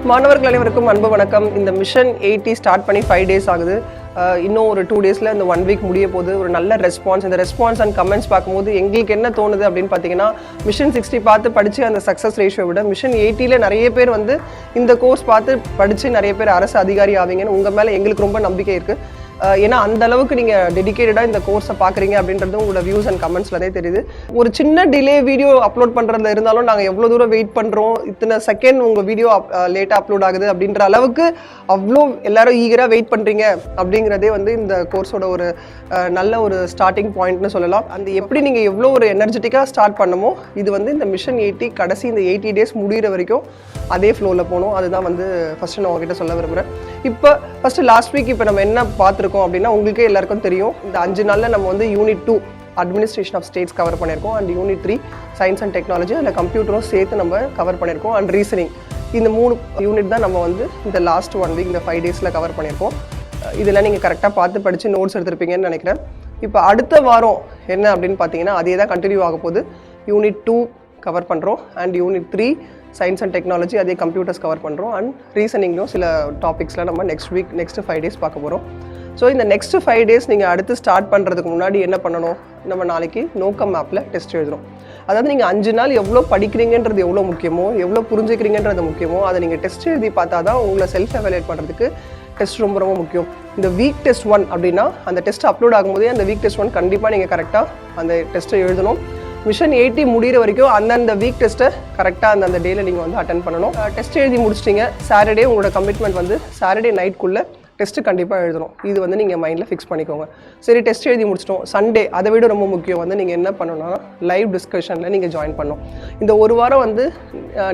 மாணவர்கள் அனைவருக்கும் அன்பு வணக்கம். இந்த மிஷன் 80 ஸ்டார்ட் பண்ணி 5 டேஸ் ஆகுது. இன்னும் ஒரு 2 டேஸில் இந்த 1 வீக் முடிய போது ஒரு நல்ல ரெஸ்பான்ஸ். இந்த ரெஸ்பான்ஸ் அண்ட் கமெண்ட்ஸ் பார்க்கும்போது எங்களுக்கு என்ன தோணுது அப்படின்னு பார்த்தீங்கன்னா, மிஷன் 60 பார்த்து படித்து அந்த சக்ஸஸ் ரேஷியோ விட மிஷன் 80ல் நிறைய பேர் வந்து இந்த கோர்ஸ் பார்த்து படித்து நிறைய பேர் அரசு அதிகாரி ஆவீங்கன்னு உங்கள் மேலே எங்களுக்கு ரொம்ப நம்பிக்கை இருக்குது. ஏன்னா அந்த அளவுக்கு நீங்கள் டெடிக்கேட்டடாக இந்த கோர்ஸை பார்க்குறீங்க அப்படின்றது உங்களோட வியூஸ் அண்ட் கமெண்ட்ஸ்லதே தெரியுது. ஒரு சின்ன டிலே வீடியோ அப்லோட் பண்ணுறதுல இருந்தாலும் நாங்கள் எவ்வளோ தூரம் வெயிட் பண்ணுறோம், இத்தனை செகண்ட் உங்கள் வீடியோ லேட்டாக அப்லோட் ஆகுது அப்படின்ற அளவுக்கு அவ்வளோ எல்லாரும் ஈகராக வெயிட் பண்ணுறீங்க அப்படிங்கிறதே வந்து இந்த கோர்ஸோட ஒரு நல்ல ஒரு ஸ்டார்டிங் பாயிண்ட்னு சொல்லலாம். அந்த எப்படி நீங்கள் எவ்வளோ ஒரு எனர்ஜெட்டிக்காக ஸ்டார்ட் பண்ணமோ இது வந்து இந்த மிஷன் 80 கடைசி இந்த 80 டேஸ் முடிகிற வரைக்கும் அதே ஃப்ளோவில் போகணும். அதுதான் வந்து ஃபஸ்ட்டு நான் உங்ககிட்ட சொல்ல விரும்புகிறேன். இப்போ ஃபஸ்ட்டு லாஸ்ட் வீக் இப்போ நம்ம என்ன பார்த்துருக்கோம் அப்படின்னா, உங்களுக்கே எல்லாருக்கும் தெரியும், இந்த 5 நாளில் நம்ம வந்து unit 2 administration of states cover பண்ணியிருக்கோம். And unit 3 science and technology, அதில் கம்ப்யூட்டரும் சேர்த்து நம்ம கவர் பண்ணியிருக்கோம். அண்ட் ரீசனிங், இந்த 3 யூனிட் தான் நம்ம வந்து இந்த லாஸ்ட் 1 வீக் இந்த 5 டேஸில் கவர் பண்ணியிருக்கோம். இதெல்லாம் நீங்கள் கரெக்டாக பார்த்து படித்து நோட்ஸ் எடுத்துருப்பீங்கன்னு நினைக்கிறேன். இப்போ அடுத்த வாரம் என்ன அப்படின்னு பார்த்தீங்கன்னா, அதே தான் கண்டினியூ ஆக போகுது. யூனிட் 2 கவர் பண்ணுறோம். And unit 3 science and technology, அதே கம்ப்யூட்டர்ஸ் கவர் பண்ணுறோம். அண்ட் ரீசனிங்லையும் சில டாபிக்ஸ்லாம் நம்ம நெக்ஸ்ட் 5 டேஸ் பார்க்க போகிறோம். ஸோ இந்த நெக்ஸ்ட் 5 டேஸ் நீங்கள் அடுத்து ஸ்டார்ட் பண்ணுறதுக்கு முன்னாடி என்ன பண்ணணும், நம்ம நாளைக்கு நோக்கம் ஆப்பில் டெஸ்ட் எழுதுகிறோம். அதாவது நீங்கள் 5 நாள் எவ்வளோ படிக்கிறீங்கன்றது எவ்வளோ முக்கியமோ, எவ்வளோ புரிஞ்சுக்கிறீங்கன்றது முக்கியமோ, அதை நீங்கள் டெஸ்ட் எழுதி பார்த்தா தான் உங்களை செல்ஃப் எவாலுவேட் பண்ணுறதுக்கு டெஸ்ட் ரொம்ப ரொம்ப முக்கியம். இந்த வீக் டெஸ்ட் 1 அப்படின்னா அந்த டெஸ்ட் அப்லோட் ஆகும்போதே அந்த வீக் டெஸ்ட் 1 கண்டிப்பாக நீங்கள் கரெக்டாக அந்த டெஸ்ட்டை எழுதணும். மிஷன் 80 முடிகிற வரைக்கும் அந்தந்த வீக் டெஸ்ட்டை கரெக்டாக அந்தந்த டேயில் நீங்கள் வந்து அட்டன் பண்ணணும். டெஸ்ட் எழுதி முடிச்சிட்டிங்க, சாட்டர்டே உங்களோட கமிட்மெண்ட் வந்து சாட்டர்டே நைட்குள்ளே டெஸ்ட்டு கண்டிப்பாக எழுதணும். இது வந்து நீங்கள் மைண்டில் ஃபிக்ஸ் பண்ணிக்கோங்க. சரி, டெஸ்ட் எழுதி முடிச்சிட்டோம். சண்டே அதை விட ரொம்ப முக்கியம் வந்து நீங்கள் என்ன பண்ணணும்னா லைவ் டிஸ்கஷனில் நீங்கள் ஜாயின் பண்ணணும். இந்த ஒரு வாரம் வந்து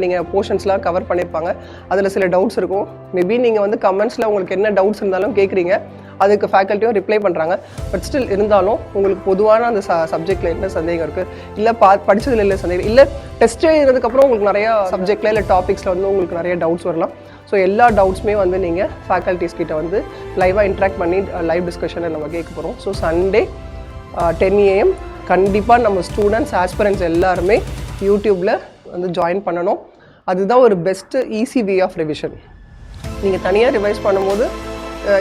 நீங்கள் போர்ஷன்ஸ்லாம் கவர் பண்ணியிருப்பாங்க, அதில் சில டவுட்ஸ் இருக்கும். மேபி நீங்கள் வந்து கமெண்ட்ஸில் உங்களுக்கு என்ன டவுட்ஸ் இருந்தாலும் கேட்குறீங்க, அதுக்கு ஃபேக்கல்ட்டியும் ரிப்ளை பண்ணுறாங்க. பட் ஸ்டில் இருந்தாலும் உங்களுக்கு பொதுவான அந்த சப்ஜெக்டில் என்ன சந்தேகம் இருக்குது, இல்லை படித்ததில் இல்லை சந்தேகம், இல்லை டெஸ்ட் எழுதுறதுக்கப்புறம் உங்களுக்கு நிறையா சப்ஜெக்டில் இல்லை டாபிக்ஸில் வந்து உங்களுக்கு நிறைய டவுட்ஸ் வரலாம். ஸோ எல்லா டவுட்ஸுமே வந்து நீங்கள் ஃபேக்கல்ட்டிஸ் கிட்ட வந்து லைவாக இன்ட்ராக்ட் பண்ணி லைவ் டிஸ்கஷனை நம்ம கேட்க போகிறோம். ஸோ சண்டே 10 AM கண்டிப்பாக நம்ம ஸ்டூடெண்ட்ஸ் ஆஸ்பிரண்ட்ஸ் எல்லாருமே யூடியூப்பில் வந்து ஜாயின் பண்ணணும். அதுதான் ஒரு best easy way of revision. நீங்கள் தனியாக ரிவைஸ் பண்ணும்போது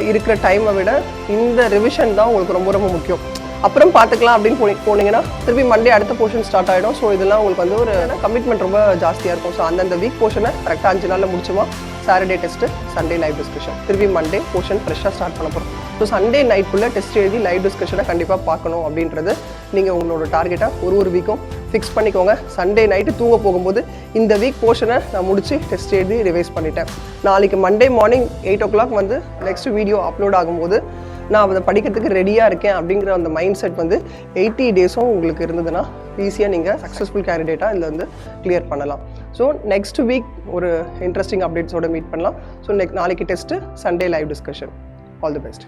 இருக்கிற டைமை விட இந்த ரிவிஷன் தான் உங்களுக்கு ரொம்ப ரொம்ப முக்கியம். அப்புறம் பார்த்துக்கலாம் அப்படின்னு போனீங்கன்னா திருப்பி மண்டே அடுத்த போர்ஷன் ஸ்டார்ட் ஆகிடும். ஸோ இதெல்லாம் உங்களுக்கு வந்து ஒரு கமிட்மெண்ட் ரொம்ப ஜாஸ்தியாக இருக்கும். ஸோ அந்தந்த வீக் போர்ஷனை கரெக்டாக 5 நாளில் முடிச்சுமா, Saturday test, Sunday live discussion, திருப்பி மண்டே போர்ஷன் ஃப்ரெஷ்ஷாக ஸ்டார்ட் பண்ண போகிறோம். ஸோ சண்டே நைட்குள்ளே டெஸ்ட் எழுதி லைவ் டிஸ்கஷனை கண்டிப்பாக பார்க்கணும் அப்படின்றது நீங்கள் உங்களோட டார்கெட்டாக ஒரு வீக்கும் ஃபிக்ஸ் பண்ணிக்கோங்க. சண்டே நைட்டு தூங்க போகும்போது இந்த வீக் போர்ஷனை நான் முடித்து டெஸ்ட் எழுதி ரிவைஸ் பண்ணிட்டேன். நாளைக்கு மண்டே மார்னிங் 8 o'clock வந்து நெக்ஸ்ட் வீடியோ அப்லோட் ஆகும்போது நான் அதை படிக்கிறதுக்கு ரெடியாக இருக்கேன் அப்படிங்கிற அந்த மைண்ட் செட் வந்து 80 டேஸும் உங்களுக்கு இருந்ததுன்னா ஈஸியாக நீங்கள் சக்ஸஸ்ஃபுல் கேண்டிடேட்டாக இதில் வந்து கிளியர் பண்ணலாம். ஸோ நெக்ஸ்ட் வீக் ஒரு இன்ட்ரெஸ்டிங் அப்டேட்ஸோட மீட் பண்ணலாம். ஸோ நாளைக்கு test, Sunday live discussion. All the best.